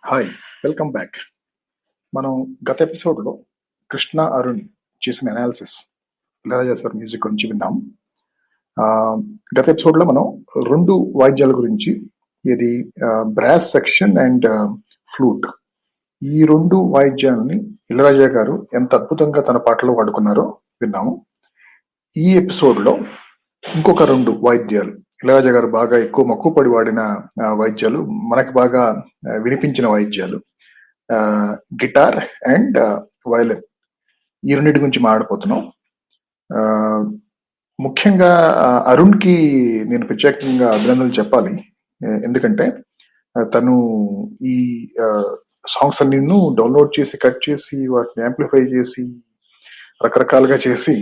Hi, welcome back. మనం గత ఎపిసోడ్లో కృష్ణ అరుణ్ చేసిన అనాలిసిస్ ఇళయరాజా సార్ మ్యూజిక్ గురించి విన్నాం. గత ఎపిసోడ్లో మనం రెండు వాయిద్యాల గురించి, ఇది బ్రాస్ సెక్షన్ అండ్ ఫ్లూట్, ఈ రెండు వాయిద్యాలని ఇళయరాజా గారు ఎంత అద్భుతంగా తన పాటలో వాడుకున్నారో విన్నాము. ఈ ఎపిసోడ్లో ఇంకొక రెండు వాయిద్యాలు, ఇళయరాజా గారు బాగా ఎక్కువ మక్కువ పడి వాడిన వాయిద్యాలు, మనకి బాగా వినిపించిన వాయిద్యాలు, గిటార్ అండ్ వయలిన్, ఈ రెండింటి గురించి మాట్లాడిపోతున్నాం. ముఖ్యంగా అరుణ్కి నేను ప్రత్యేకంగా అభినందనలు చెప్పాలి. ఎందుకంటే తను ఈ సాంగ్స్ అన్ని డౌన్లోడ్ చేసి, కట్ చేసి, వాటిని యాంప్లిఫై చేసి, రకరకాలుగా చేసి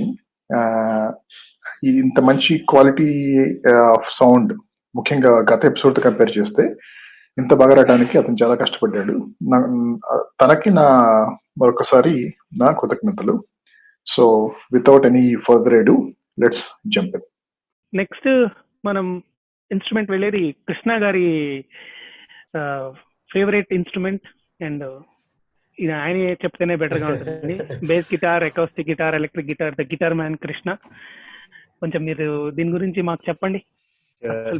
ఇంత మంచి క్వాలిటీ ఆఫ్ సౌండ్, ముఖ్యంగా గత ఎపిసోడ్తో కంపేర్ చేస్తే ఇంత బాగా రావడానికి అతను చాలా కష్టపడ్డాడు. తనకి మరొకసారి నా కృతజ్ఞతలు. So without any further ఎడు, let's jump in. Next మనం ఇన్స్ట్రుమెంట్ వెళ్ళేది కృష్ణ గారి ఫేవరెట్ ఇన్స్ట్రుమెంట్, అండ్ ఇది ఆయన చెప్తేనే బెటర్గా ఉంటుంది. Base guitar, acoustic guitar, electric guitar, the guitar man Krishna. కొంచెం మీరు దీని గురించి మాకు చెప్పండి.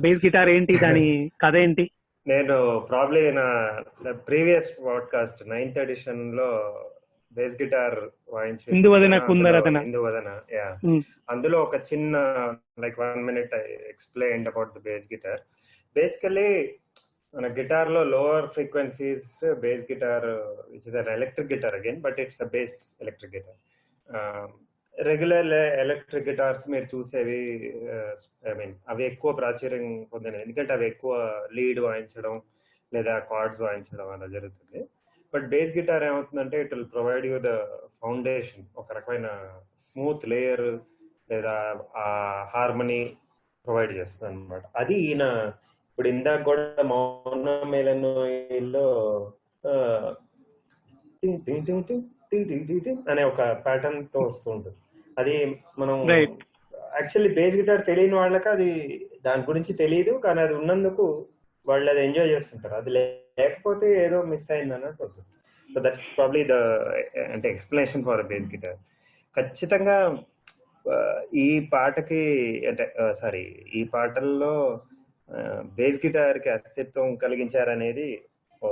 బేస్ గిటార్ ఏంటి, దాని కథ ఏంటి? నేను ప్రాబ్లీ నా ప్రీవియస్ పాడ్కాస్ట్ 9th ఎడిషన్ లో బేస్ గిటార్ వాయించి ఇందువదన, అందులో ఒక చిన్న like 1 minute I explained about the base guitar. Basically మన గిటార్ లో lower frequencies, base guitar which is an electric guitar again, but it's a base electric guitar. Regular electric guitars మీరు చూసేవి, I mean అవి ఎక్కువ ప్రాచుర్యం పొందినవి, ఎందుకంటే అవి ఎక్కువ లీడ్ వాయించడం లేదా కార్డ్స్ వాయించడం అలా జరుగుతుంది. బట్ బేస్ గిటార్ ఏమవుతుందంటే it will provide you the foundation, ఒక రకమైన స్మూత్ లేయర్ లేదా ఆ హార్మనీ ప్రొవైడ్ చేస్తుంది అనమాట. అది ఈయన ఇప్పుడు ఇందాక కూడా మౌన మేళనలో అనే ఒక ప్యాటర్న్ తో వస్తూ ఉంటుంది. అది మనం యాక్చువల్లీ బేస్ గిటార్ తెలియని వాళ్ళకి అది దాని గురించి తెలియదు, కానీ అది ఉన్నందుకు వాళ్ళు అది ఎంజాయ్ చేస్తుంటారు. అది లేకపోతే ఏదో మిస్ అయింది అన్నట్టు ఉంటుంది. సో దట్స్ ప్రాబ్లీ ద అంటే ఎక్స్ప్లెనేషన్ ఫర్ బేస్ గిటార్. ఖచ్చితంగా ఈ పాటకి అంటే ఈ పాటల్లో బేస్ గిటార్ కి అస్తిత్వం కలిగించారనేది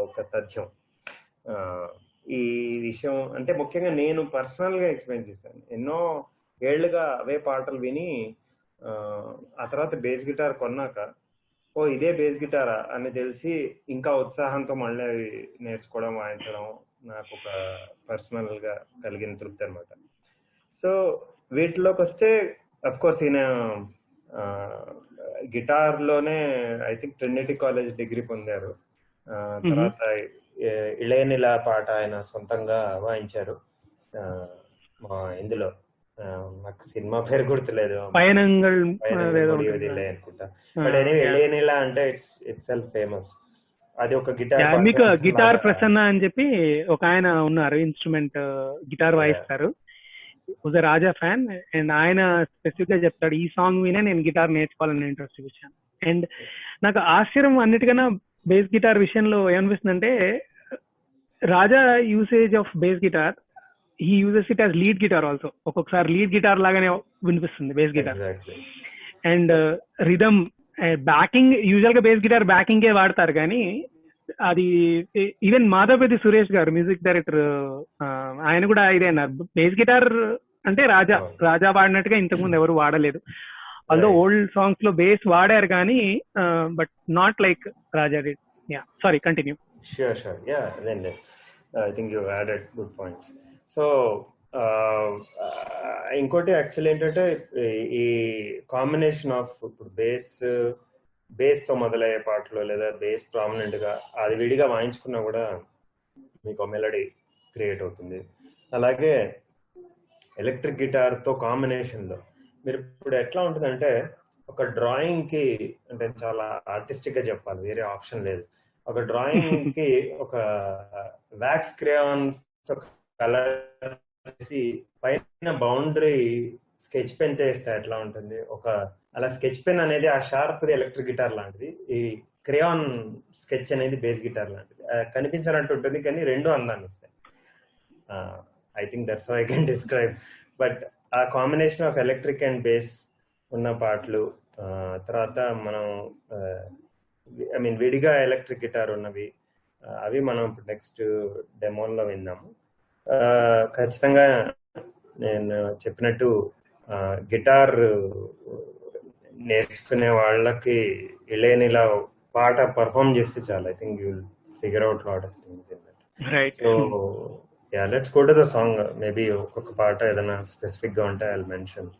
ఒక తథ్యం. ఈ విషయం అంటే ముఖ్యంగా నేను పర్సనల్ గా ఎక్స్పీరియన్స్ చేశాను. ఎన్నో ఏళ్లుగా అవే పాటలు విని ఆ తర్వాత బేస్ గిటార్ కొన్నాక ఇదే బేస్ గిటారా అని తెలిసి ఇంకా ఉత్సాహంతో మళ్ళీ నేర్చుకోవడం, వాయించడం నాకు ఒక పర్సనల్ గా కలిగిన తృప్తి అనమాట. సో వీటిలోకి వస్తే అఫ్ కోర్స్ ఈయన గిటార్ లోనే I think Trinity college degree పొందారు. తర్వాత ఇళయనిలా పాట ఆయన సొంతంగా వాయించారు. ఇందులో నాకు సినిమా పేరు గుర్తులేదు, అనుకుంటా. బట్ ఎనీవే ఇళయనిలా అంటే ఇట్స్ సెల్ఫ్ ఫేమస్. అది ఒక గిటార్, మీకు గిటార్ ప్రసన్న అని చెప్పి ఒక ఆయన ఉన్నారు, ఇన్స్ట్రుమెంట్ గిటార్ వాయిస్తారు, రాజా ఫ్యాన్. అండ్ ఆయన స్పెసిఫిక్ గా చెప్తాడు, ఈ సాంగ్ వినే నేను గిటార్ నేర్చుకోవాలని ఇంట్రెస్ట్ చూపించాను. అండ్ నాకు ఆశ్చర్యం అన్నిటికన్నా బేస్ గిటార్ విషయంలో ఏమనిపిస్తుందంటే, Raja usage of bass guitar, he uses it as lead guitar also. ఒక్కొక్కసారి లీడ్ గిటార్ లాగానే వినిపిస్తుంది bass guitar. And rhythm backing, usual గా బేస్ గిటార్ బ్యాకింగ్ ఏ వాడతారు, కానీ అది ఈవెన్ మాధవపతి సురేష్ గారు మ్యూజిక్ డైరెక్టర్, ఆయన కూడా ఇదే అన్నారు, బేస్ గిటార్ అంటే రాజా వాడినట్టుగా ఇంతకుముందు ఎవరు వాడలేదు. ఆల్దో ఓల్డ్ సాంగ్స్ లో బేస్ వాడారు కానీ, but not like Raja did. Yeah, sorry, continue. Sure. Yeah, then I think you added good points. So ఇంకోటి యాక్చువల్లీ ఏంటంటే ఈ కాంబినేషన్ ఆఫ్ ఇప్పుడు బేస్ తో మొదలయ్యే పాటలు లేదా బేస్ ప్రామినెంట్ గా అది విడిగా వాయించుకున్నా కూడా మీకు మెలడీ క్రియేట్ అవుతుంది. అలాగే ఎలక్ట్రిక్ గిటార్ తో కాంబినేషన్ లో మీరు ఇప్పుడు ఎట్లా ఉంటుందంటే ఒక డ్రాయింగ్ కి, అంటే చాలా ఆర్టిస్టిక్ గా చెప్పాలి, వేరే ఆప్షన్ లేదు. ఒక డ్రాయింగ్ కి ఒక వ్యాక్స్ క్రేయాన్స్ కలర్ చేసి పైన బౌండరీ స్కెచ్ పెన్ చేస్తే ఎట్లా ఉంటుంది, ఒక అలా స్కెచ్ పెన్ అనేది ఆ షార్ప్ ఎలక్ట్రిక్ గిటార్ లాంటిది, ఈ క్రేయాన్ స్కెచ్ అనేది బేస్ గిటార్ లాంటిది. కనిపించాలంటూ ఉంటుంది కానీ రెండు అందాన్ని ఇస్తాయి. I think that's how I can describe. But ఆ combination of electric and bass ఉన్న పాటలు, తర్వాత మనం ఐ మీన్ విడిగా ఎలక్ట్రిక్ గిటార్ ఉన్నవి, అవి మనం ఇప్పుడు నెక్స్ట్ డెమోలో విందాము. ఖచ్చితంగా నేను చెప్పినట్టు గిటార్ నేర్చుకునే వాళ్ళకి ఇళయనిలా పాట పర్ఫామ్ చేస్తే చాలు. I think you will figure out lot of things in that. So yeah, let's go to the song. Maybe ఒక్కొక్క పాట ఏదైనా స్పెసిఫిక్ గా ఉంటే ఐ విల్ మెన్షన్.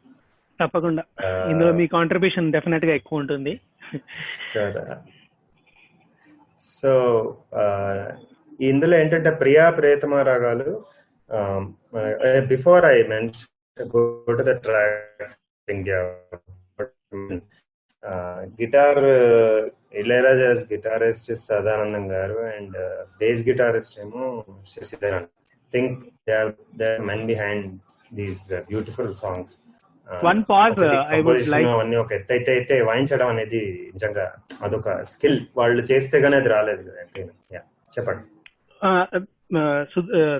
తప్పకుండా ఇందులో మీ కాంట్రిబ్యూషన్ డెఫినెట్ గా ఎక్కువ ఉంటుంది. సో ఇందులో ఏంటంటే ప్రియా ప్రియతమ రాగాలు. Before I mention go to the track, guitar Ilaiyaraaja's guitarist Sadanandam గారు అండ్ బేస్ గిటారిస్ట్ ఏమో Sasidharan. Think they are men behind these beautiful songs. One pause I would like, అవన్నీ ఒక ఎత్తైతే వాయించడం అనేది నిజంగా అదొక స్కిల్. వాళ్ళు చేస్తే గానీ అది రాలేదు కదా. చెప్పండి.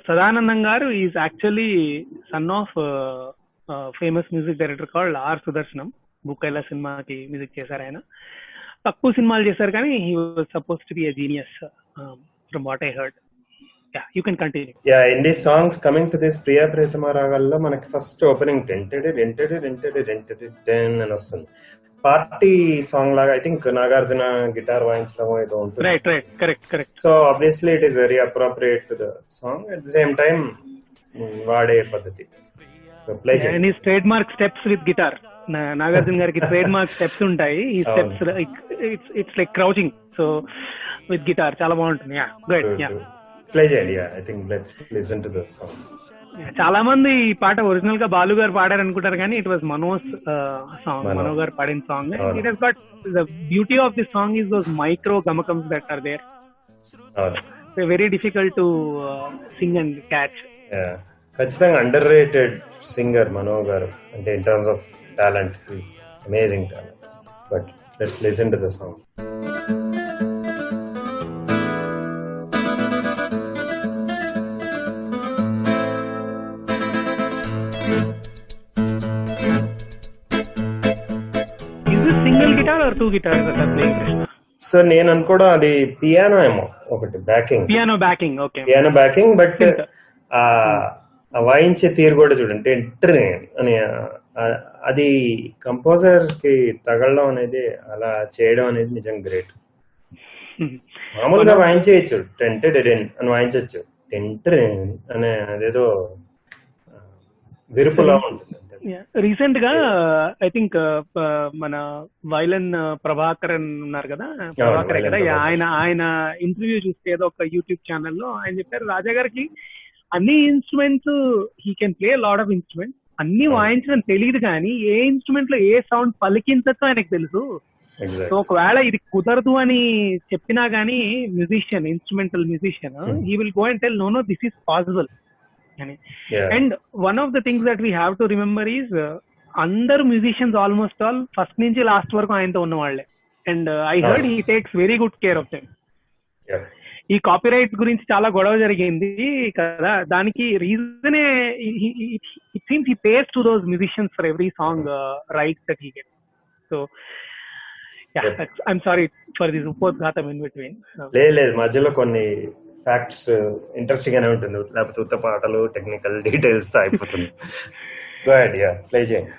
Sadanandam garu is actually son of famous music director called R Sudarshanam. బుక్కైలా సినిమాకి మ్యూజిక్ చేశారు ఆయన. తక్కువ సినిమాలు చేశారు కానీ he was suppose to be a genius from what I heard. Yeah, you can continue. Yeah, in these songs, coming to this Priya Priyatama Ragallo, manaki first opening rented అని వస్తుంది. పార్టీ సాంగ్ లాగా I think Nagarjuna guitar వాయించడం ఏదో ఉంటుంది. Right, correct. So obviously it is very appropriate to the song. At the same time, వాడే పద్ధతి. So play చేయండి. And his trademark steps with guitar. Nagarjuna గారికి ట్రేడ్ మార్క్ స్టెప్స్ ఉంటాయి. ఈ steps it's like crouching. So with guitar చాలా బాగుంటుంది. Yeah, good. Yeah. Play చేయండి. I think let's listen to the song. చాలా మంది ఈ పాట ఒరిజినల్ గా బాలు గారు పాడారు అనుకుంటారు కానీ it was Manoj song, Mano garu పాడిన song. It has got the beauty of the song is those micro గమకమ్స్ that are there. Very difficult to sing and catch. ఖచ్చితంగా underrated singer Mano garu, అంటే in terms of talent amazing talent. But let's listen to the song. Single guitar or two guitars are playing Krishna? So నేను అనుకోవడం అది piano ఏమో ఒకటి backing. Piano backing, okay. Piano backing. But ఆ వాయించే తీరు కూడా చూడండి ఎంట్రీ అని, అది కంపోజర్ కి తగలడం అనేది, అలా చేయడం అనేది నిజంగా గ్రేట్. మామూలుగా వాయించేయచ్చు, టెంటెడ్ అని వాయించచ్చు, టెంటెడ్ అనే అదేదో విరుపులా ఉంటుంది. రీసెంట్ గా ఐ థింక్ మన వైలన్ ప్రభాకరన్ ఉన్నారు కదా, ప్రభాకరే కదా, ఆయన ఇంటర్వ్యూ చూస్తే ఏదో ఒక యూట్యూబ్ ఛానల్లో ఆయన చెప్పారు రాజా గారికి అన్ని instruments he can play lot of instruments, అన్ని వాయించడం తెలియదు కానీ ఏ ఇన్స్ట్రుమెంట్ లో ఏ సౌండ్ పలికించచ్చో ఆయనకు తెలుసు. సో ఒకవేళ ఇది కుదరదు అని చెప్పినా గానీ musician, instrumental musician, he will go and tell no this is possible అని. And one of the things that we have to remember is అందరు మ్యూజిషియన్స్ ఆల్మోస్ట్ ఆల్ ఫస్ట్ నుంచి లాస్ట్ వరకు ఆయనతో ఉన్న వాళ్ళే. And I heard he takes very good care of them. ఈ copyright గురించి చాలా గొడవ జరిగింది కదా, దానికి రీజనే it seems he pays to those musicians for every song rights that he gets. So I'm sorry for this ఉపోద్ఘాతం ఇన్ బిట్వీన్. లేదు, మధ్యలో కొన్ని ఫ్యాక్ట్స్ ఇంట్రెస్టింగ్ గానే ఉంటుంది, లేకపోతే ఉత్త పాటలు టెక్నికల్ డీటెయిల్స్ అయిపోతుంది. గో అహెడ్, యా ప్లే చేయండి.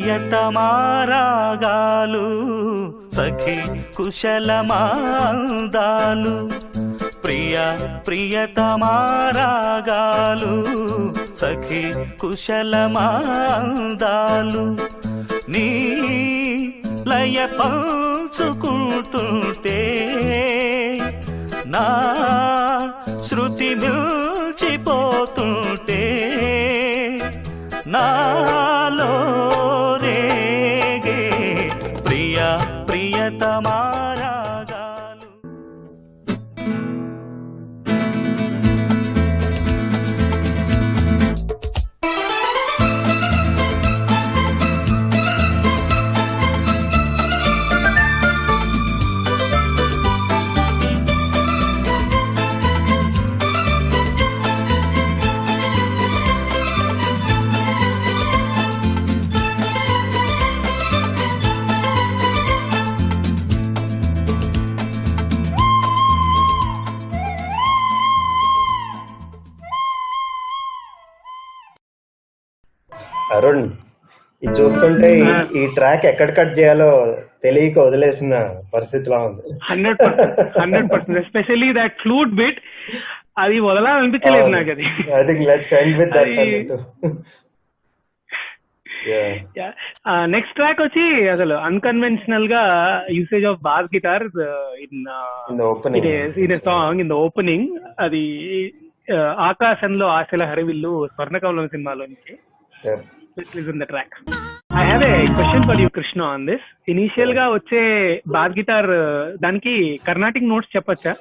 ప్రియతమారాగాలు సఖి కుశలమాందాలు ప్రియతమారాగాలు సఖి కుశలమాందాలు నీ లయ పంచుకుంటుంటే నా శృతి మిల్చిపోతుంటే నాలో రేగే ప్రియతమారాగాలు. అరుణ్, ఇది చూస్తుంటే ఈ ట్రాక్ ఎక్కడ కట్ చేయాలో తెలియక వదిలేసిన పరిస్థితిలో ఉంది. 100%. ఎస్పెషల్లీ దట్ ఫ్లూట్ బిట్, అది వదలాలనిపించలేదు నాకు. అది I think let's end with that. Next track వచ్చి అసలు అన్కన్వెన్షనల్ గా usage of boss guitar in song in the opening. అది ఆకాశంలో ఆశల హరివిల్లు స్వర్ణకమలం సినిమాలో నుంచి. Let's listen the track. I have a question for you, Krishna, on this. Initial గా వచ్చే బాస్ గిటార్ దానికి కర్ణాటిక్ నోట్స్ చెప్పచ్చా?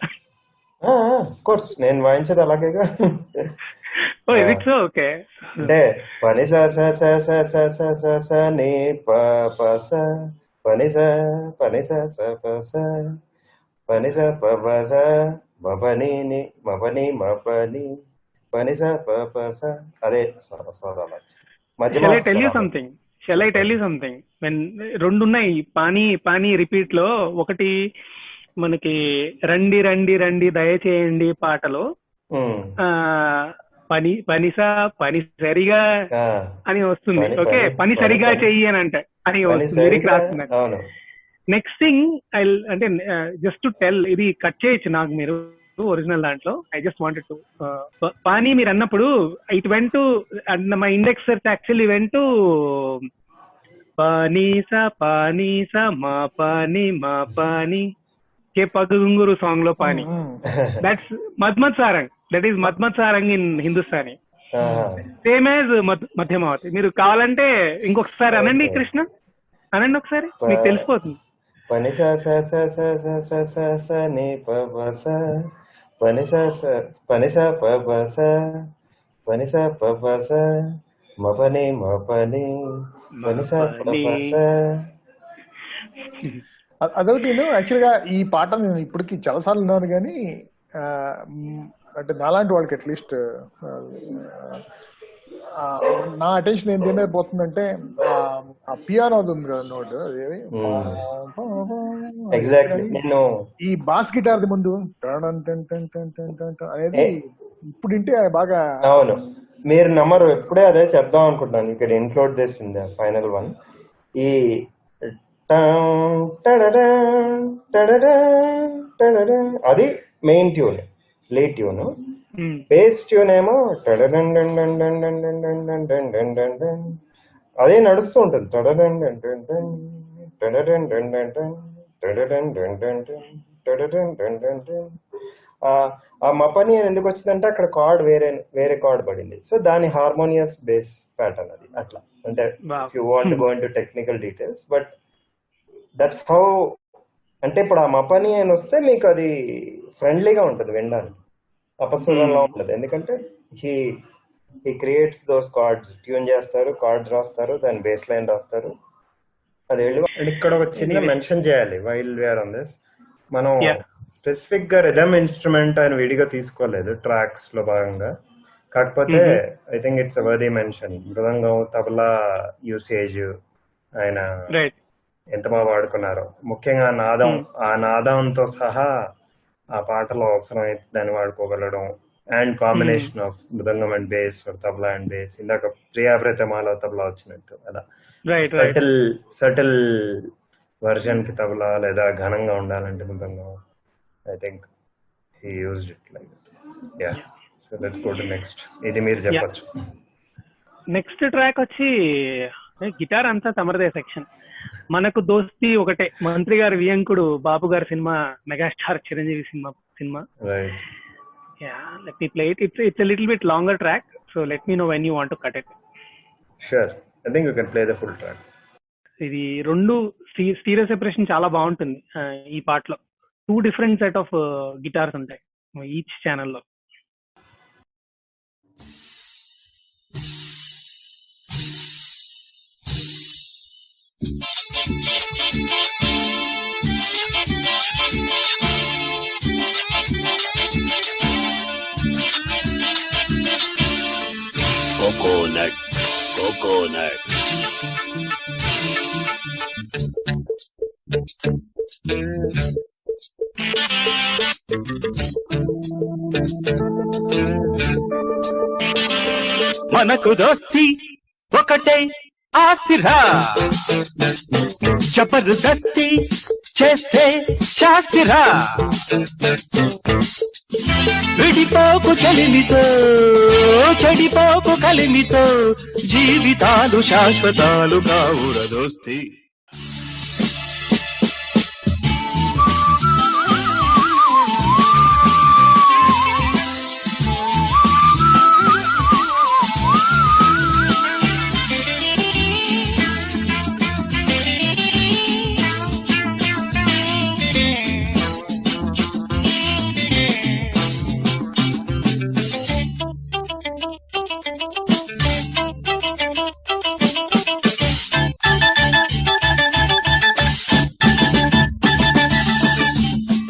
ఆఫ్ కోర్స్, నేను వాయించేది అలాగేగా. ఓ, ఇస్ ఇట్ సో? ఓకే. అంటే పని స స స స స స స స ని ప ప స పని స పని స స ప స పని స ప ప స మ పని ని మ పని మ పని పని స ప ప స. అదే అలా. Shall I tell you something? When రెండు ఉన్నాయి పానీ రిపీట్ లో, ఒకటి మనకి రండి రండి రండి దయచేయండి పాటలో పని సరిగా అని వస్తుంది. ఓకే, పని సరిగా చెయ్యి అని అంటే అని వస్తుంది, లిరిక్ రాస్తున్నారు. నెక్స్ట్ థింగ్ అంటే జస్ట్ టు టెల్, ఇది కట్ చేయొచ్చు నాకు మీరు ఒరిజినల్ దాంట్లో. ఐ జస్ట్ వాంటెడ్ టు పానీ మీరు అన్నప్పుడు it went to my index search actually went to పానీసా మా పాని కే పగుంగురు సాంగ్ లో పాని. That's Madmat Sarang. That is Madmat Sarang in Hindustani, same as Madhyamavati. మీరు కావాలంటే ఇంకొకసారి అనండి కృష్ణ, అనండి ఒకసారి, మీకు తెలిసిపోతుంది. పని స స స స స స స స ని ప ప స పని స పని స ప ప స పని స ప ప స మ పని మ పని పని స ప ప స. అదొకటి. యాక్చువల్ గా ఈ పాట నేను ఇప్పటికి చాలాసార్లు విన్నాను, కానీ అంటే నాలాంటి వాళ్ళకి అట్లీస్ట్ నా అటెన్షన్ ఏం దేని పోతుందంటే ఆ పియానో ఉంది కదా నోట్, అదేవి ఈ బాస్ గిటార్ ది ముందు అనేది ఇప్పుడు వింటే బాగా. అవును, మీరు నమ్మరు, ఎప్పుడే అదే చెప్దాం అనుకుంటున్నాను. ఇక్కడ ఇన్క్లూడ్ చేసింది ఫైనల్ వన్. ఈ అది main tune, lead tune. Base tune ఏమో అదే నడుస్తూ ఉంటుంది. ఆ మపని అని ఎందుకు వచ్చిందంటే అక్కడ కార్డ్ వేరే కార్డ్ పడింది, సో దాని హార్మోనియస్ బేస్ ప్యాటర్న్ అది. అట్లా అంటే if you want go into technical details, but that's how. అంటే ఇప్పుడు ఆ మపని అని వస్తే మీకు అది ఫ్రెండ్లీగా ఉంటుంది వినడానికి, అపస్వరంలో ఉంటుంది. ఎందుకంటే he creates those cards, tune చేస్తారు, కార్డ్స్ రాస్తారు, దాని బేస్ లైన్ రాస్తారు. అది వెళ్ళి ఇక్కడ ఒక చిన్న మెన్షన్ చేయాలి వైల్ వీఆర్ ఆన్ దిస్. మనం స్పెసిఫిక్ గా రిథమ్ ఇన్స్ట్రుమెంట్ అని విడిగా తీసుకోలేదు ట్రాక్స్ లో భాగంగా. కాకపోతే I think it's worthy mention. Mridangam, tabla usage ఆయన ఎంత బాగా వాడుకున్నారు. ముఖ్యంగా నాదం, ఆ నాదంతో సహా ఆ పాటలో అవసరమైతే దాన్ని వాడుకోగలడం. And combination of mridangam and bass, tabla and bass, ఇందాక ప్రియావ్రతమాలో తబలా వచ్చినట్టు అలా సటిల్ వర్జన్ కి తబలా, లేదా ఘనంగా ఉండాలంటే mridangam. I think he used it like yeah. So let's go to next. ఇది మీరు చెప్పొచ్చు. నెక్స్ట్ ట్రాక్ వచ్చి గిటార్ అంతా తమరదే సెక్షన్. మనకు దోస్తి ఒకటే, మంత్రి గారి వియంకుడు బాబు గారి cinema, megastar Chiranjeevi cinema. Yeah, let me play it. It's a little bit longer track, so let me know when you want to cut it. Sure, I think you can play the full track. ఇది రెండు stereo separation చాలా బాగుంటుంది. ఈ పాటలో 2 different set of guitars ఉంటాయి each ఛానల్లో. Coconut. మనకు దోస్తి ఒకటే ఆస్తిరా, జబర్దస్తి చేస్తే శాస్తిరా. విడిపోకు చెలిమితో, చెడిపోకు కలిమితో, జీవితాలు శాశ్వతాలు కావుర దోస్తి.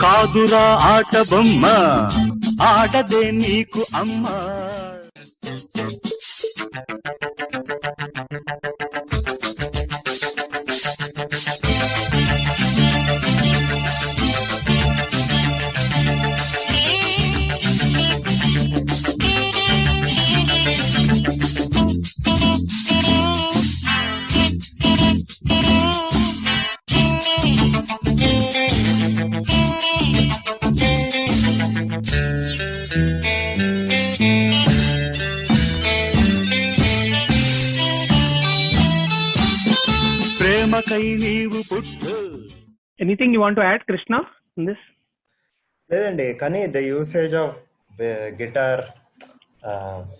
కాదురా ఆట బొమ్మ, ఆడదే నీకు అమ్మ. Anything you want to add, Krishna, in this? లేదండి, కానీ ద యూసేజ్ ఆఫ్ గిటార్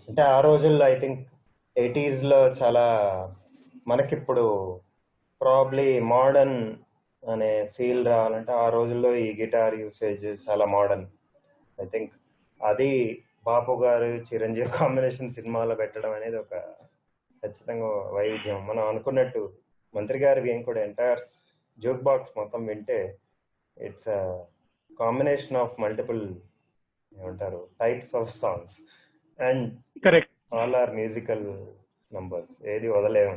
అంటే ఆ రోజుల్లో ఐ థింక్ 80s లో చాలా, మనకిప్పుడు ప్రాబ్లీ మోడర్న్ అనే ఫీల్ రావాలంటే ఆ రోజుల్లో ఈ గిటార్ యూసేజ్ చాలా మోడర్న్. ఐ థింక్ అది బాపు గారు చిరంజీవి కాంబినేషన్ సినిమాలో పెట్టడం అనేది ఒక ఖచ్చితంగా వైవిధ్యం. మనం అనుకున్నట్టు మంత్రి గారి ఏం కూడా ఎంటైర్ జోక్ బాక్స్ మొత్తం వింటే ఇట్స్ కాంబినేషన్ ఆఫ్ మల్టిపుల్ ఏమంటారు types of songs and correct all are musical numbers, ఏది వదలేము.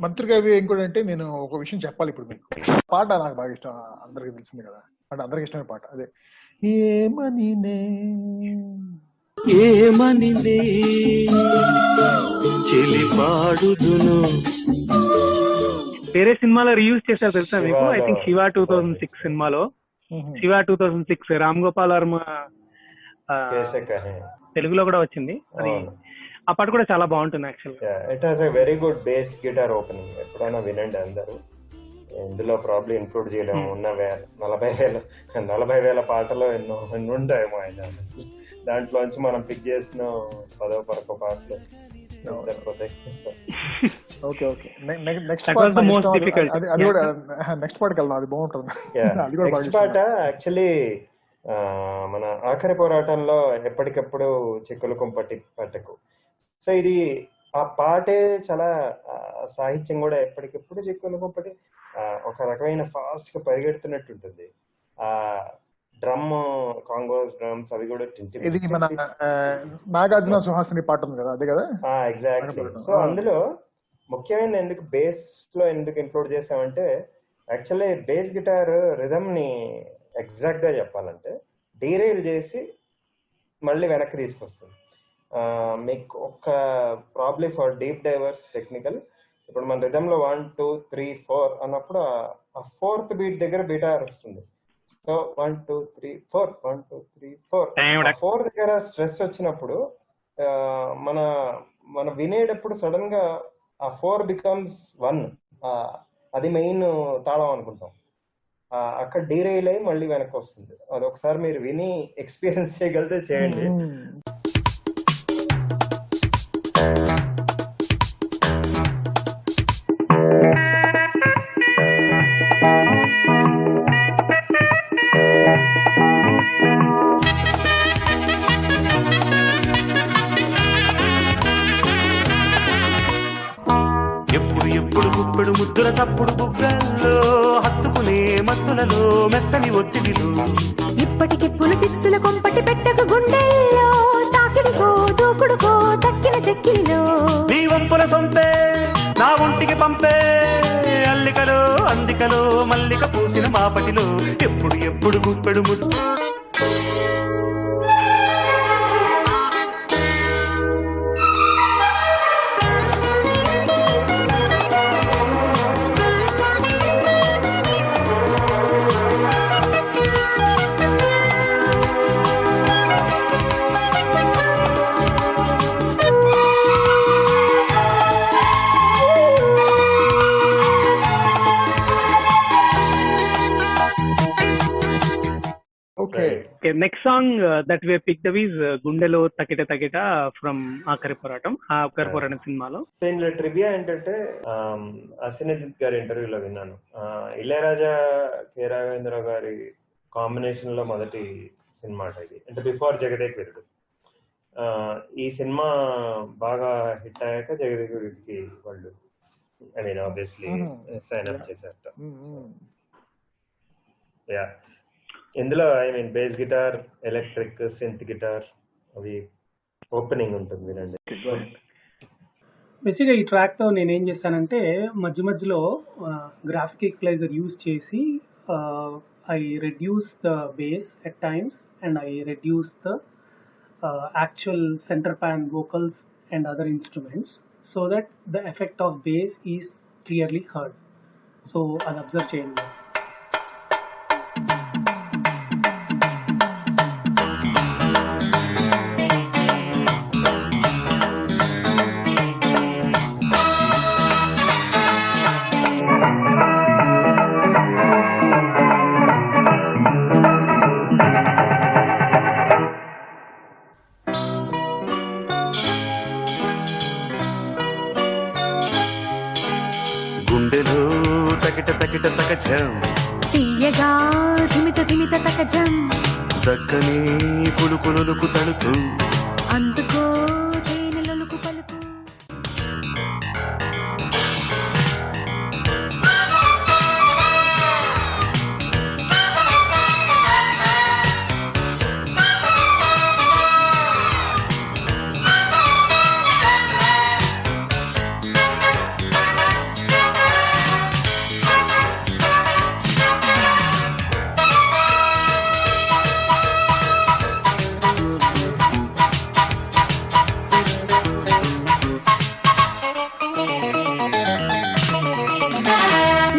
మంత్రి గారి ఏం కూడా అంటే నేను ఒక విషయం చెప్పాలి ఇప్పుడు మీకు. పాట నాకు బాగా ఇష్టం, అందరికి తెలిసింది కదా, అంటే అందరికి ఇష్టమైన పాట అదే. ఏమనినే ఏమనినే చెలిపాడుదును. వేరే సినిమాలో రీయూజ్ చేశారు తెలుసా మీకు? ఐ థింక్ శివ 2006 సినిమాలో, శివ 2006 రామ్ గోపాల్ వర్మ తెలుగులో కూడా వచ్చింది అది. ఆ పాట కూడా చాలా బాగుంటుంది యాక్చువల్ గా. It has a very good base guitar opening, ఎప్పుడైనా వినండి అందరూ. ఇందులో ప్రాబ్లీ ఇంక్లూడ్ చేయలేము, ఉన్న 40,000 పాటలు ఎన్నో ఉంటాయేమో ఆయన దాంట్లోంచి మనం పిక్ చేసిన 10-11 పాటలు. ఓకే ఓకే, నెక్స్ట్ పాటకి వెళ్దాం, అది బాగుంటుంది. నెక్స్ట్ పాట యాక్చువల్లీ మన ఆఖరి పోరాటంలో ఎప్పటికప్పుడు చిక్కులు కుంపటి పట్టకు. సో ఇది ఆ పాటే చాలా సాహిత్యం కూడా ఎప్పటికెప్పుడు చిక్కులు కుంపటి ఒక రకమైన ఫాస్ట్ గా పరిగెడుతున్నట్టు ఉంటుంది. ఆ డ్రమ్ కాంగోస్ డ్రమ్స్ అవి కూడా ఇది మన నాగార్జున సుహాసిని పాట ఉంది కదా, అదే కదా? ఎగ్జాక్ట్లీ. సో అందులో ముఖ్యమైన ఎందుకు బేస్ లో ఎందుకు ఇంక్లూడ్ చేసామంటే, యాక్చువల్లీ బేస్ గిటార్ రిథమ్ ని ఎగ్జాక్ట్ గా చెప్పాలంటే డీరైల్ చేసి మళ్ళీ వెనక్కి తీసుకొస్తుంది. మీకు ఒక probably for deep divorce technical, ఇప్పుడు మన రిథంలో 1 2 3 4 అన్నప్పుడు ఆ 4th బీట్ దగ్గర బీటార్ వస్తుంది. సో 1 2 3 4 1 2 3 4 4 దగ్గర స్ట్రెస్ వచ్చినప్పుడు మన వినేటప్పుడు సడన్ గా ఆ 4 బికమ్స్ 1. అది మెయిన్ తాళం అనుకుంటాం. అక్కడ డీరైల్ అయ్యి మళ్ళీ వెనక్కి వస్తుంది. అది ఒకసారి మీరు విని ఎక్స్పీరియన్స్ చేయగలిగితే చేయండి. ఎప్పుడు గుప్పెడు ముద్దుల తప్పుడు బుగ్గల్లో హత్తుకునే మత్తులలో మెత్తని ఒత్తిడిలు, ఇప్పటికిప్పుడు చిచ్చుల కొంపటి పెట్టకు గుండెల్లో తాకిడికో దూకుడుకో తక్కిన చెక్కిలో నీ వంపుల సొంపే నా ఒంటికి పంపే అల్లికలో అందికలో మల్లిక పూసిన మాపటిలో ఎప్పుడు గుప్పెడు ముద్దు. Next song that we pick that is గుండెలో తకిట తకిట ఫ్రమ్ ఆఖరి పోరాటం. ఆ ఆఖరి పోరాటం సినిమాలో దీనిలో ట్రివియా ఏంటంటే అసినజిత్ గారి ఇంటర్వ్యూలో విన్నాను, ఇళయరాజా కె రాఘవేంద్రరావు గారి కాంబినేషన్ లో మొదటి సినిమా ఇది, అంటే బిఫోర్ జగదేక్ వీరుడు. ఈ సినిమా బాగా హిట్ అయ్యాక జగదేక్ వీరుడికి వాళ్ళు I mean obviously sign up చేశారట. యా, ఇందులో I mean bass guitar, electric, synth guitar అవి ఓపెనింగ్ ఉంటుంది వినండి. బేసిక్గా ఈ ట్రాక్తో నేను ఏం చేశానంటే మధ్యలో గ్రాఫిక్ ఈక్వలైజర్ యూజ్ చేసి I reduce the bass at times and I reduce the actual centre pan vocals and other instruments so that the effect of bass is clearly heard. So I'll observe change. గుండెలో తకిట తకిట తకజం, తీయగా ధిమిత ధిమిత తకజం, చక్కని పులుకులుకు తలుపు, అందుకో తేనెలొలుకు పలుకు.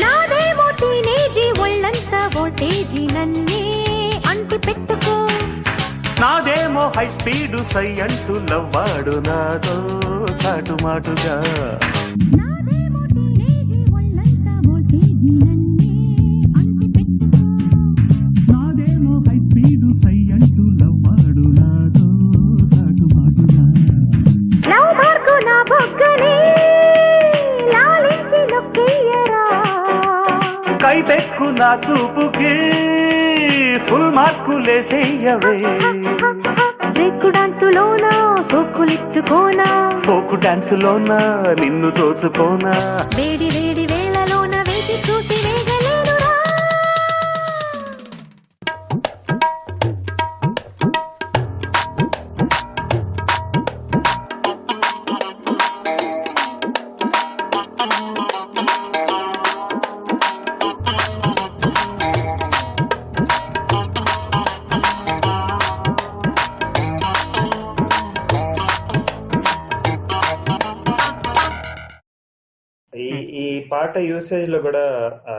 నాదేమో టీనేజీ ఒళ్ళంతా వోల్టేజీ నన్నే అంటి పెట్టుకో, నాదేమో హై స్పీడు సై అంటూ లవ్వాడు నాతో చాటుమాటుగా, నాదేమో టీనేజీ ఒళ్ళంతా వోల్టేజీ నన్నే అంటి పెట్టుకో, నాదేమో హై స్పీడు సై అంటూ లవ్వాడు నాతో చాటుమాటుగా, లవ్ మార్కు నా బొగ్గని లాలించి నొక్కియరా, కైపెక్కు నా చూపుకి ఫుల్ మార్కులేసేయవే, బ్రేక్ డాన్సులోనా సోకులిచ్చుకోనా, ఫోకు డాన్సులోనా నిన్ను దోచుకోనా, వేడి వేడి వేళలోన వేచి చూసి వేగలేనురా. పాట యూసేజ్ లో కూడా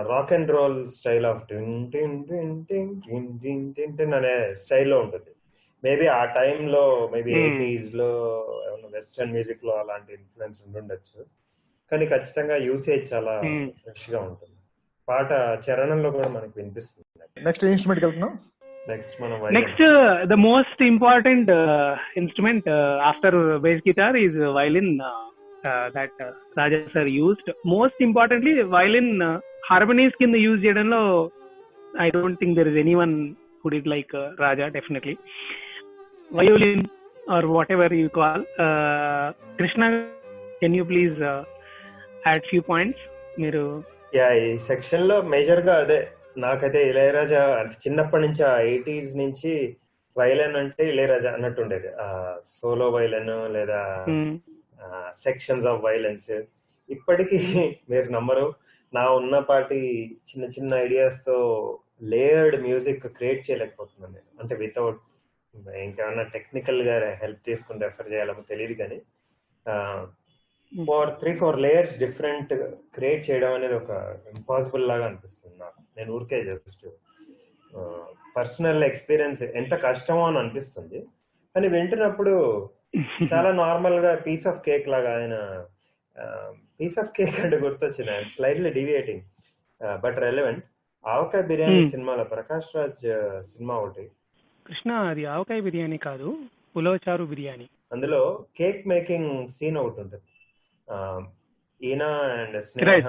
rock and roll style of అనే స్టైల్లో ఉంటుంది. మేబీ ఆ టైంలో మేబీ 80s లో వెస్టర్న్ మ్యూజిక్ లో అలాంటి ఇన్ఫ్లుయెన్స్ ఉండుండొచ్చు, కానీ ఖచ్చితంగా యూసేజ్ చాలా ఫ్రెష్ గా ఉంటుంది. పాట చరణంలో కూడా మనకు వినిపిస్తుంది. నెక్స్ట్ ఇన్స్ట్రుమెంట్ వెళ్తున్నాం. Next the most important instrument after base guitar is violin that Raja sir used. Most importantly, violin harmonies కింద యూజ్ చేయడంలో I don't think there is anyone who did like Raja. Definitely violin or whatever you call. Krishna, can you please add few points? మీరు ఈ section లో major గా అదే నాకైతే ఇళయరాజా అంటే చిన్నప్పటి నుంచి ఆ 80s నుంచి వైలన్ అంటే ఇళయరాజా అన్నట్టుండేది. సోలో వైలన్ లేదా సెక్షన్స్ ఆఫ్ వైలెన్స్. ఇప్పటికీ మీరు నమ్మరు, నా ఉన్నపాటి చిన్న చిన్న ఐడియాస్ తో లేయర్డ్ మ్యూజిక్ క్రియేట్ చేయలేకపోతున్నాను నేను. అంటే వితౌట్ ఇంకేమన్నా టెక్నికల్ గా హెల్ప్ తీసుకుని రెఫర్ చేయాలేమో తెలియదు, కానీ 3-4 లేయర్స్ డిఫరెంట్ క్రియేట్ చేయడం అనేది ఒక ఇంపాసిబుల్ లాగా అనిపిస్తుంది నాకు. నేను ఊరికే జస్ట్ పర్సనల్ ఎక్స్పీరియన్స్ ఎంత కష్టమో అని అనిపిస్తుంది, కానీ వింటున్నప్పుడు చాలా నార్మల్ గా పీస్ ఆఫ్ కేక్ లాగా. ఆయన పీస్ ఆఫ్ కేక్ అంటే గుర్తొచ్చింది, ఆయన స్లైట్లీ డివియేటింగ్ బట్ రెలెవెంట్. ఆవకాయ బిర్యానీ సినిమాలో ప్రకాష్ రాజ్ సినిమా ఒకటి, కృష్ణ అది ఆవకాయ బిర్యానీ కాదు, ఉలవచారు బిర్యానీ. అందులో కేక్ మేకింగ్ సీన్ ఒకటి ఉంటుంది. ఈయన అండ్ స్నేహ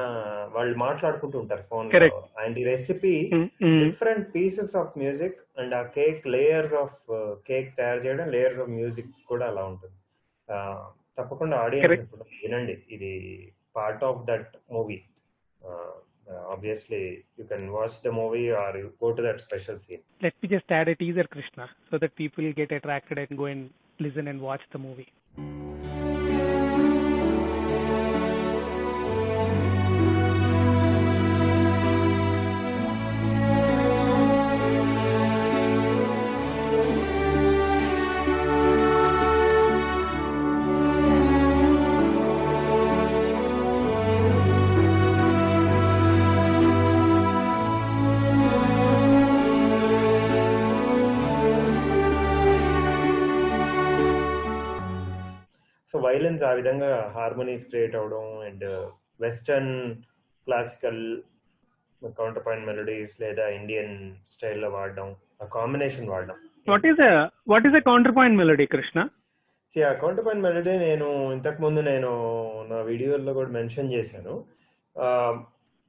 వాళ్ళు మాట్లాడుకుంటూ ఉంటారు ఫోన్ లో. అండ్ ఈ recipe different pieces of music and ఆ కేక్ లేయర్స్ ఆఫ్ కేక్ తయారు చేయడం, లేయర్స్ ఆఫ్ మ్యూజిక్ కూడా అలా ఉంటుంది. తప్పకుండా ఆడియన్స్ వినండి, ఇది part of that movie. Obviously you can watch the movie or you go to that special scene. Let me just add a teaser, Krishna, so that people get attracted and go and listen and watch the movie. So violence ఆ విధంగా harmonies create అవడం and western classical counter point melodies లేదా Indian స్టైల్లో వాడడం, ఆ combination వాడడం. What is a counter point melody, Krishna? ఆ counter point melody నేను ఇంతకు ముందు నేను నా వీడియోలో కూడా మెన్షన్ చేశాను.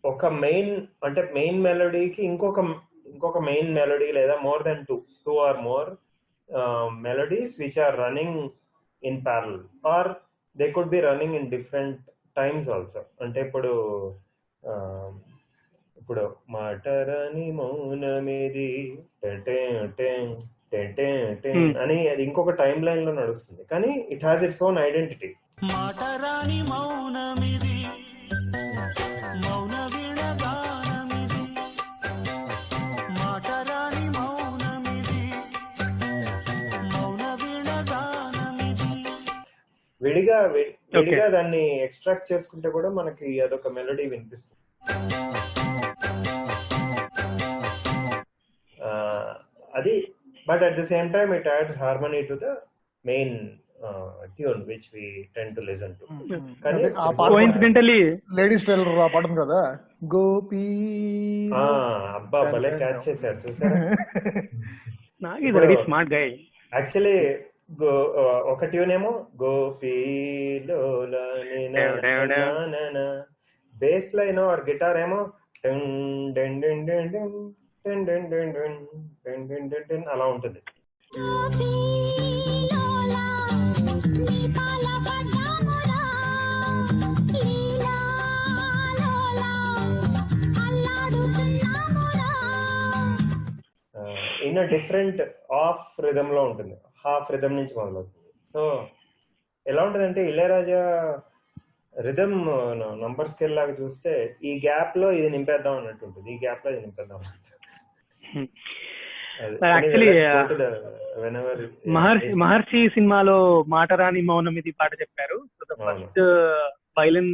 ఒక మెయిన్ మెలోడీకి ఇంకొక మెయిన్ మెలోడీ లేదా more than two or more melodies which are running in parallel or they could be running in different times also. అంటే ఇప్పుడు మాటరాని మౌనమేది అని అది ఇంకొక టైం లైన్ లో నడుస్తుంది, కానీ it has its own identity. మాటరాని మౌనమిది మౌన వినగానమిది మాటరాని మౌనమిది మౌన వినగానమిది. విడిగా దాన్ని ఎక్స్ట్రాక్ట్ చేసుకుంటే కూడా మనకి అదొక మెలోడీ వినిపిస్తుంది. అది but at the same time it adds harmony to the main tune which we tend to listen to. కానీ కోఇన్సిడెంటల్లీ లేడీస్ టైలర్ పాడుతుంది కదా, గోపి. అబ్బా భలే క్యాచ్ చేశారు, చూసారా? Very smart guy. యాక్చువల్లీ ఒక ట్యూన్ ఏమో గోపీలో బేస్ లైన్ ఆర్ గిటార్ ఏమో అలా ఉంటుంది. ఇన్ డిఫరెంట్ ఆఫ్ రిథమ్ లో ఉంటుంది, హాఫ్ రిథమ్ నుంచి మొదలవుతుంది. సో ఎలా ఉంటుందంటే ఇళయరాజా రిథమ్ నంబర్ స్కేల్ లాగా చూస్తే ఈ గ్యాప్ లో ఇది నింపేద్దాం అన్నట్టు ఉంటుంది, ఈ గ్యాప్ లో ఇది నింపేద్దాం అన్నట్టు. మహర్షి సినిమాలో మాటరాని మౌనం ఇది పాట చెప్పారు. First violin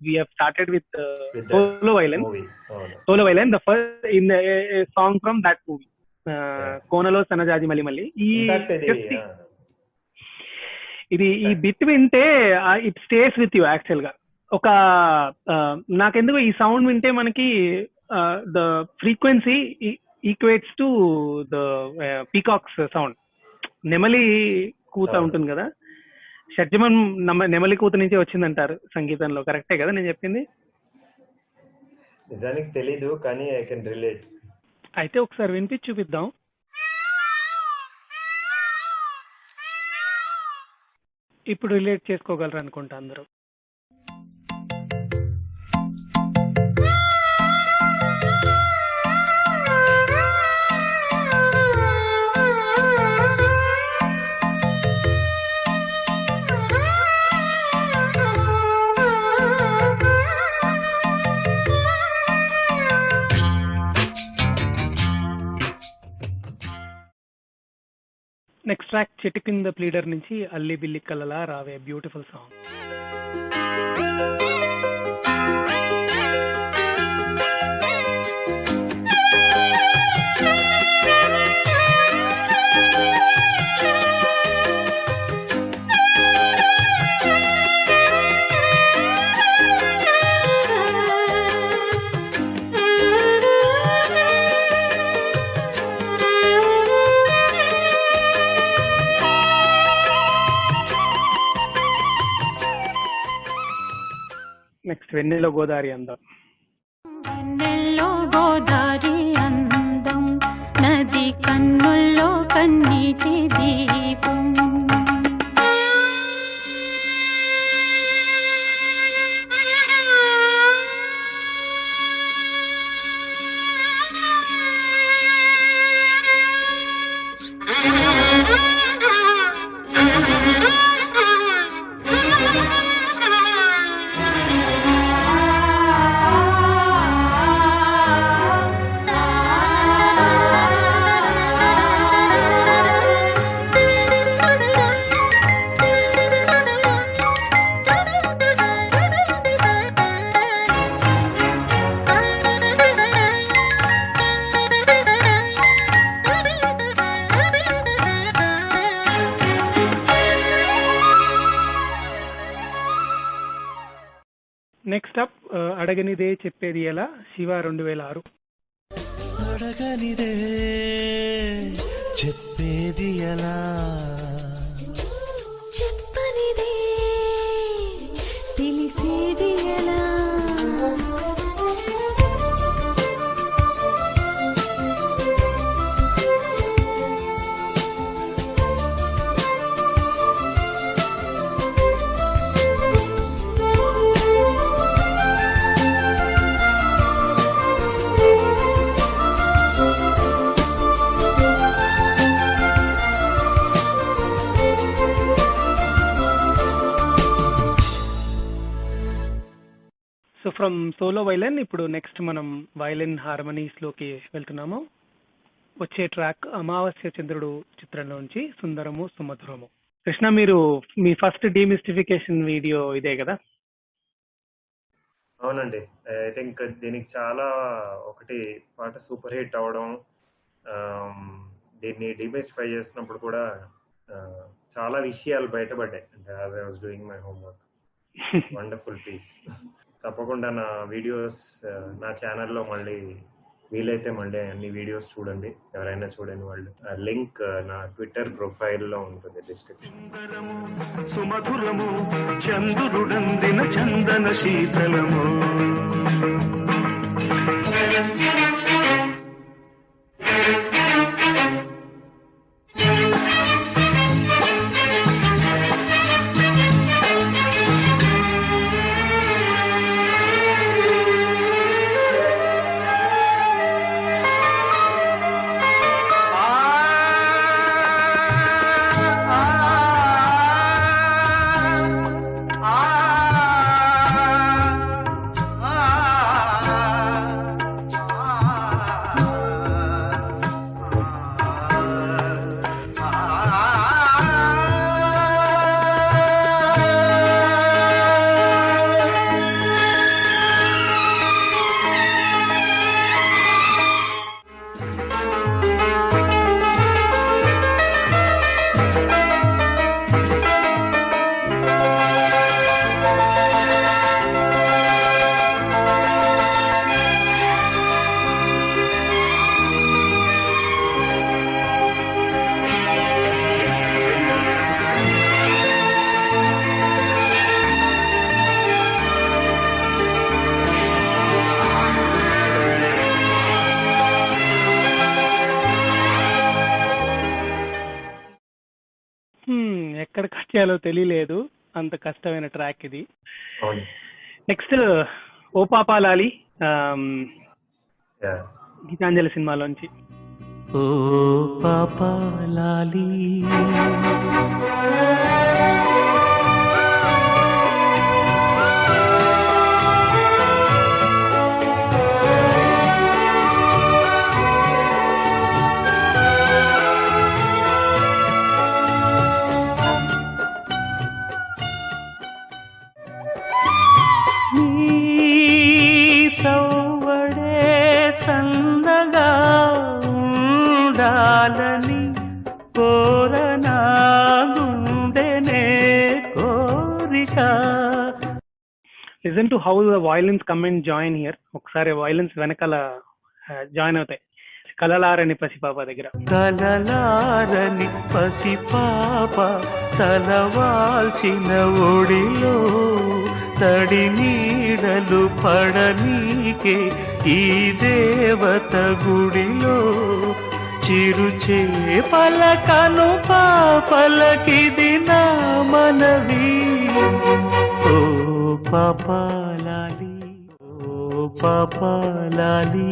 we have started with With the Solo Violin. Movie. అవును. Solo Violin, the first in a song from that movie. కోనలో సన్నజాజి మలి మల్లి. ఇన్ఫాక్ట్ ఇది ఈ బిట్ వింటే it stays with you actual గా. ఒక నాకెందుకు ఈ సౌండ్ వింటే మనకి the frequency equates to the peacock's sound. నెమలి కూత ఉంటుంది కదా, షడ్జమం నెమలి కూత నుంచి వచ్చిందంటారు సంగీతంలో. కరెక్టే కదా నేను చెప్పింది? నిజానికి తెలీదు కానీ ఐ కెన్ రిలేట్. అయితే ఒకసారి వినిపించి చూపిద్దాం. ఇప్పుడు రిలేట్ చేసుకోగలరు అనుకుంటా అందరూ. నెక్స్ట్ ట్రాక్ చెట్టు కింద ప్లీడర్ నుంచి అల్లి బిల్లి కలలా రావే, బ్యూటిఫుల్ సాంగ్. నెక్స్ట్ వెన్నెల్లో గోదావరి అందం. వెన్నెల్లో గోదారి అందం, నది కన్నుల్లో కన్నీటి దీపం. నెక్స్ట్ అప్ అడగనిదే చెప్పేది ఎలా, శివ 2006. అడగనిదే చెప్పేది ఎలా, చెప్పనిదే తెలిసేది ఎలా. సో ఫ్రమ్ సోలో వైలిన్ ఇప్పుడు నెక్స్ట్ మనం వైలిన్ హార్మనీస్ లోకి వెళ్తున్నాము. వచ్చే ట్రాక్ అమావాస్య చంద్రుడు చిత్రంలోంచి సుందరము సుమధురము. కృష్ణ, మీరు మీ ఫస్ట్ డీమిస్టిఫికేషన్ వీడియో ఇదే కదా? అవునండి. ఐ థింక్ దీనికి చాలా ఒకటి పాట సూపర్ హిట్ అవడం, దీన్ని డిమిస్టిఫై చేసినప్పుడు కూడా చాలా విషయాలు బయటపడ్డాయి. అంటే as I was doing my homework. Wonderful piece. తప్పకుండా నా వీడియోస్ నా ఛానల్లో మళ్ళీ వీలైతే మళ్ళీ అన్ని వీడియోస్ చూడండి, ఎవరైనా చూడని వాళ్ళు. లింక్ నా ట్విట్టర్ ప్రొఫైల్లో ఉంటుంది డిస్క్రిప్షన్. సుమధురము చంద్రుడందిన చందన శీతలము. ఎక్కడ కట్ చేయాలో తెలియలేదు, అంత కష్టమైన ట్రాక్ ఇది. అవును. నెక్స్ట్ ఓ పాపా లాలి, Yeah. గీతాంజలి సినిమాలోంచి. ఓ పాపా లాలి సౌవడే సన్నగా ఉండాలని కోరనా గుండెనే కోరిక. Listen to how the violence come and join here. ఒకసారి వయలెన్స్ వెనకాల జాయిన్ అవుతాయి. కలలారని పసిపాప దగ్గర. కలలారని పసిపాప తలవాల్చిన ఒడిలో తడి నీడలు పడనీకే ఈ దేవత గుడిలో చిరుచే పలకను పాపలకిది నా మనవి. ఓ పాపాలాలి, ఓ పాపాలాలి.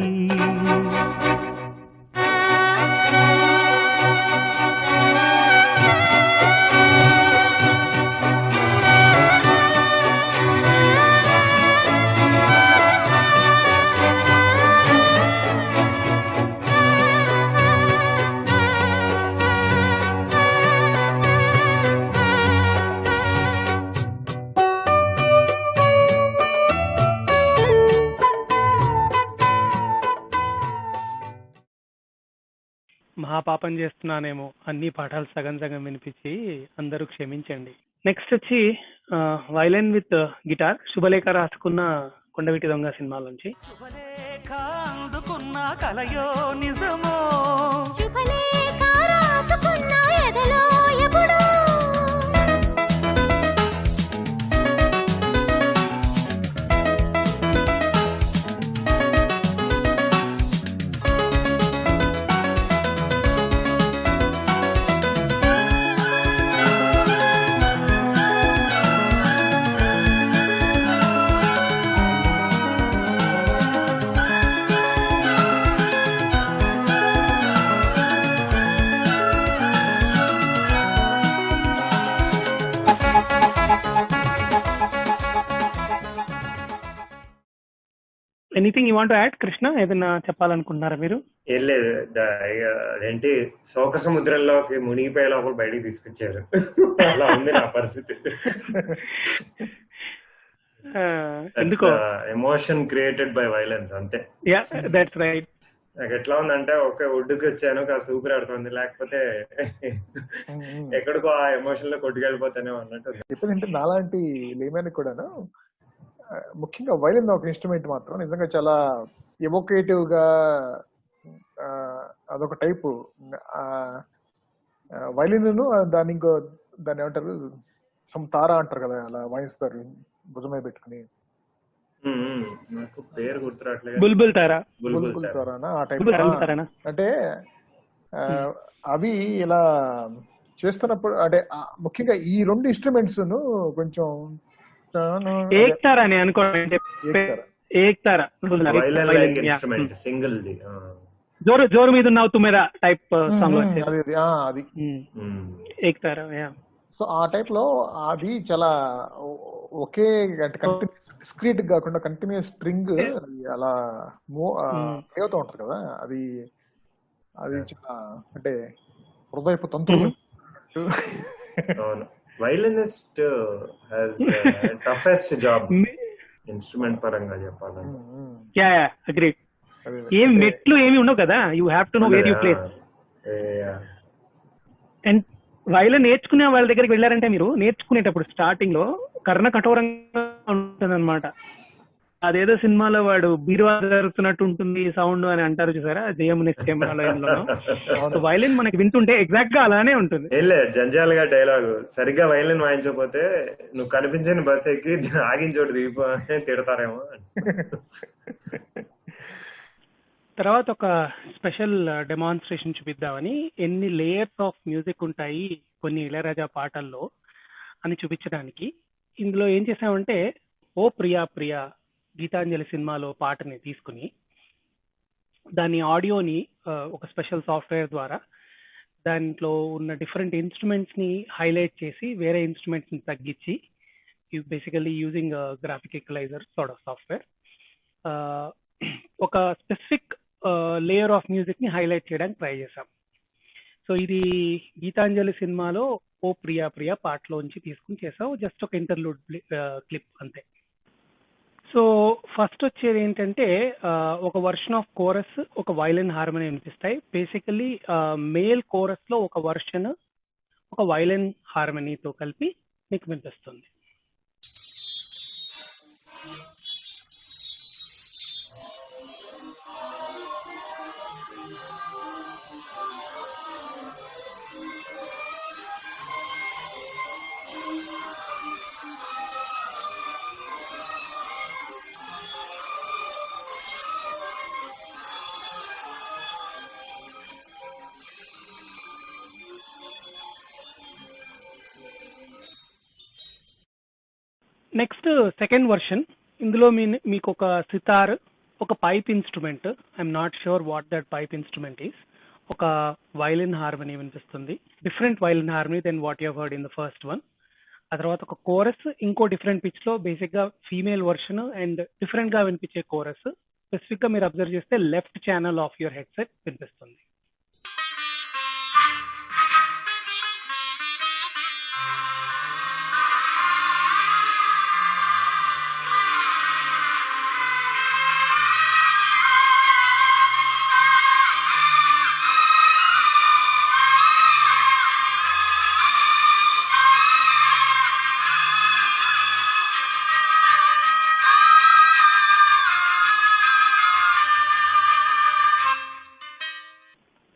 మహాపాపం చేస్తున్నానేమో అన్ని పాఠాలు సగం సగం వినిపించి అందరూ క్షమించండి. నెక్స్ట్ వచ్చి వైలెన్ విత్ గిటార్, శుభలేఖ రాసుకున్న కొండవీటి దొంగ సినిమాలోంచి. శుభలేఖ అందుకున్న కలయో నిజమో, శుభలేఖ రాసుకున్న ఎదలో ఎప్పుడో, anything you want to add Krishna? ఏదైనా చెప్పాలనుకుంటున్నారా మీరు? ఏం లేదు, అదేంటి శోక సముద్రంలోకి మునిగిపోయే లోపల బయటికి తీసుకొచ్చారు. అలా ఉంది నా పరిస్థితి. ఎందుకో ఎమోషన్ క్రియేటెడ్ బై వైలెన్స్, అంతే. Yeah that's right. నాకు ఎట్లా ఉందంటే ఒక ఒడ్డుకి వచ్చాను, కాస్త ఊపిరి ఆడుతుంది, లేకపోతే ఎక్కడికో ఆ ఎమోషన్ లో కొట్టుకెళ్ళిపోతానే అన్నట్టు. చెప్పేదంటే నాలాంటి లేమని కూడాను ముఖ్యంగా వైలిన్ ఒక ఇన్స్ట్రుమెంట్ మాత్రం నిజంగా చాలా ఎవోకేటివ్ గా, అదొక టైపు వైలిన్, దాని ఇంకో దాన్ని ఏమంటారు, సమ్ తారా అంటారు కదా, అలా వాయిస్తారు భుజమే పెట్టుకుని. నాకు పేరు గుర్తురాట్లేదు. బుల్బుల్ తారా, బుల్బుల్ తారానా ఆ టైప్. అంటే అవి ఇలా చేస్తున్నప్పుడు అంటే ముఖ్యంగా ఈ రెండు ఇన్స్ట్రుమెంట్స్ కొంచెం ఏక్తారా అని అనుకోండి. ఏక్తారా సింగిల్ జోరు జోరు మీద ఉన్నావు తుమ్మెద టైప్ సాంగ్ అది ఏక్తారా. సో ఆ టైప్ లో అది చాలా ఒకే డిస్క్రీట్ కాకుండా కంటిన్యూస్ స్ట్రింగ్ అలా మూవ్ అవుతూ ఉంటారు కదా, అది అది చాలా అంటే హృదయపు తంతులు. Violinist has toughest job instrument పరంగా చెప్పాలంటే. Yeah yeah agreed. ఏం మెట్లు ఏమి ఉండవు కదా, you have to know where you place. And violin నేర్చుకునే వాళ్ళ దగ్గరికి వెళ్ళారంటే మీరు నేర్చుకునేటప్పుడు స్టార్టింగ్ లో కర్ణ కఠోరంగా ఉంటుంది అనమాట. అదేదో సినిమాలో వాడు బీరువా జరుగుతున్నట్టు ఉంటుంది సౌండ్ అని అంటారు చూసారా, జయము నెక్స్ట్ టైం వైలిన్ మనకి వింటుంటే ఎగ్జాక్ట్ గా అలానే ఉంటుంది. జంజాలుగా డైలాగ్ సరిగ్గా వైలిన్ వాయించకపోతే నువ్వు కనిపించని బస్ ఎక్కి ఆగిన చోటు దిగిపో తిడతారేమో. తర్వాత ఒక స్పెషల్ డెమాన్స్ట్రేషన్ చూపిద్దామని, ఎన్ని లేయర్స్ ఆఫ్ మ్యూజిక్ ఉంటాయి కొన్ని ఇళయరాజా పాటల్లో అని చూపించడానికి ఇందులో ఏం చేసామంటే, ఓ ప్రియా ప్రియా గీతాంజలి సినిమాలో పాటని తీసుకుని దాని ఆడియోని ఒక స్పెషల్ సాఫ్ట్వేర్ ద్వారా దాంట్లో ఉన్న డిఫరెంట్ ఇన్స్ట్రుమెంట్స్ ని హైలైట్ చేసి వేరే ఇన్స్ట్రుమెంట్స్ ని తగ్గించి, basically using graphic equalizer sort of software, ఒక స్పెసిఫిక్ లేయర్ ఆఫ్ మ్యూజిక్ ని హైలైట్ చేయడానికి ట్రై చేశాం. సో ఇది గీతాంజలి సినిమాలో ఓ ప్రియా ప్రియా పాటలోంచి తీసుకుని చేసాం, జస్ట్ ఒక ఇంటర్లూడ్ క్లిప్ అంతే. సో ఫస్ట్ వచ్చేది ఏంటంటే, ఒక వర్షన్ ఆఫ్ కోరస్, ఒక వైలిన్ హార్మోనీ వినిపిస్తాయి. బేసికల్లీ మేల్ కోరస్ లో ఒక వర్షన్ ఒక వైలిన్ హార్మోనీతో కలిపి మీకు వినిపిస్తుంది. నెక్స్ట్ సెకండ్ వర్షన్, ఇందులో మీకు ఒక సితార్, ఒక pipe instrument, I'm not sure what that pipe instrument is, ఒక వైలిన్ హార్మోనీ వినిపిస్తుంది, different violin harmony then what you heard in the first one. ఆ తర్వాత ఒక కోరస్, ఇంకో డిఫరెంట్ పిచ్ లో, బేసిక్ గా ఫీమేల్ వర్షన్ అండ్ డిఫరెంట్ గా వినిపించే కోరస్. స్పెసిఫిక్ గా మీరు అబ్జర్వ్ చేస్తే left channel of your headset వినిపిస్తుంది.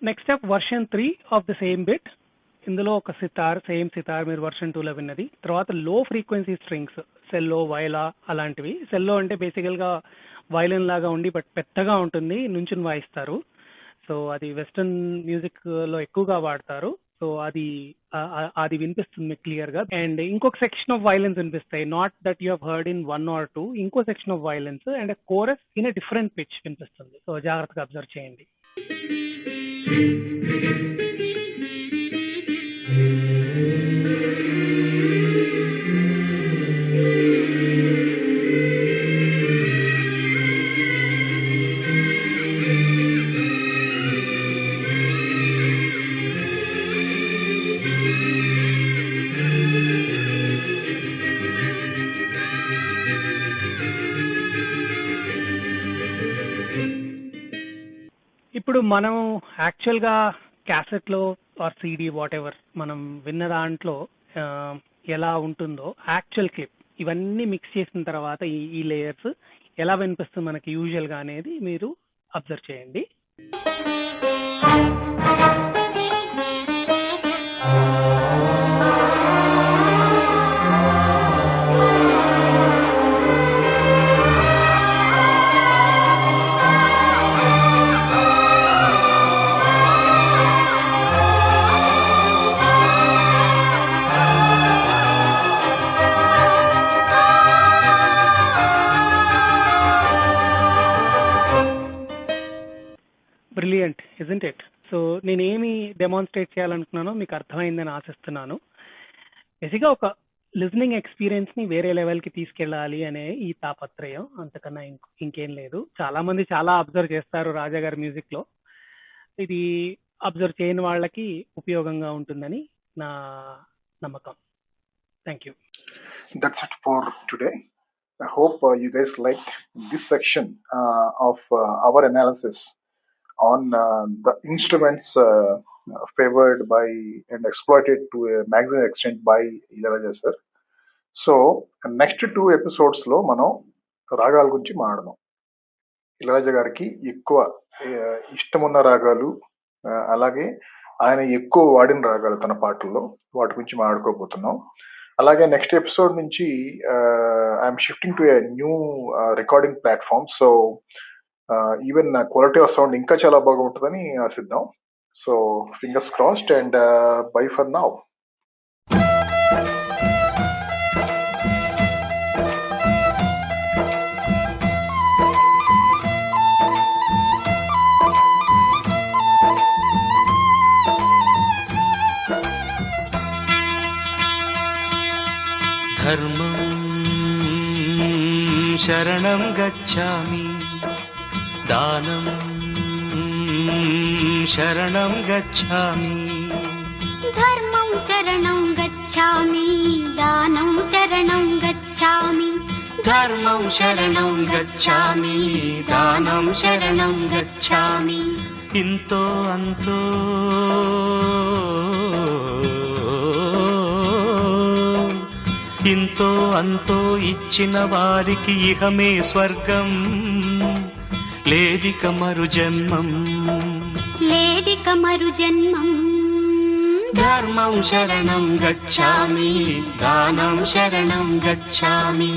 Next step version 3 of the same bit. ఇందులో ఒక సితార్, సేమ్ సితార్ మీరు వర్షన్ 2లో విన్నది. తర్వాత లో ఫ్రీక్వెన్సీ స్ట్రింగ్స్, సెల్లో, వైలా అలాంటివి. సెల్లో అంటే బేసికల్ గా వైలిన్ లాగా ఉండి బట్ పెద్దగా ఉంటుంది, నుంచుని వాయిస్తారు. సో అది వెస్టర్న్ మ్యూజిక్ లో ఎక్కువగా వాడతారు. సో అది వినిపిస్తుంది మీకు క్లియర్ గా. అండ్ ఇంకొక సెక్షన్ ఆఫ్ వైలెన్స్ వినిపిస్తాయి, not that you have heard in 1 or 2. ఇంకో section of violins and chorus in different pitch వినిపిస్తుంది. సో జాగ్రత్తగా అబ్జర్వ్ చేయండి. ఇప్పుడు మనం యాక్చువల్ గా క్యాసెట్ లో ఆర్ సిడి వాట్ ఎవర్ మనం విన్న దాంట్లో ఎలా ఉంటుందో యాక్చువల్ క్లిప్ ఇవన్నీ మిక్స్ చేసిన తర్వాత ఈ లేయర్స్ ఎలా వినిపిస్తుంది మనకి యూజువల్ గా అనేది మీరు అబ్జర్వ్ చేయండి. Brilliant isn't it? సో నేనేమి డెమాన్స్ట్రేట్ చేయాలనుకున్నానో మీకు అర్థమైందని ఆశిస్తున్నాను. బేసిక్గా ఒక లిజనింగ్ ఎక్స్పీరియన్స్ ని వేరే లెవెల్ కి తీసుకెళ్ళాలి అనే ఈ తాపత్రయం, అంతకన్నా ఇంకేం లేదు. చాలా మంది చాలా అబ్జర్వ్ చేస్తారు రాజా గారి మ్యూజిక్ లో, ఇది అబ్జర్వ్ చేయని వాళ్ళకి ఉపయోగంగా ఉంటుందని నా నమ్మకం. Thank you. That's it for today. I hope you guys liked this section of our analysis on the instruments favored by and exploited to a maximum extent by Ilayaraja sir. So next 2 episodes లో మనం రాగాల గురించి మాట్లాడదాం. ఇళయరాజా గారికి ఎక్కువ ఇష్టమున్న రాగాలు, అలాగే ఆయన ఎక్కువ వాడిన రాగాలు తన పాటల్లో, వాటి గురించి మాట్లాడుకోబోతున్నాం. అలాగే నెక్స్ట్ ఎపిసోడ్ నుంచి I'm shifting to a new recording platform. So even quality of sound ఇంకా చాలా బాగా ఉంటుందని ఆశిద్దాం. So fingers crossed and by for now. ధర్మం శరణం గచ్ఛామి, దానం శరణం గచ్ఛామి. ధర్మం శరణం గచ్ఛామి, దానం శరణం గచ్ఛామి. ధర్మం శరణం గచ్ఛామి, దానం శరణం గచ్ఛామి. ఇంతో అంతో ఇంతో అంతో ఇచ్చిన వారికి ఇహమే స్వర్గం, లేదిక మరు జన్మం, లేదిక మరు జన్మం. ధర్మం శరణం గచ్ఛామి, దానం శరణం గచ్ఛామి.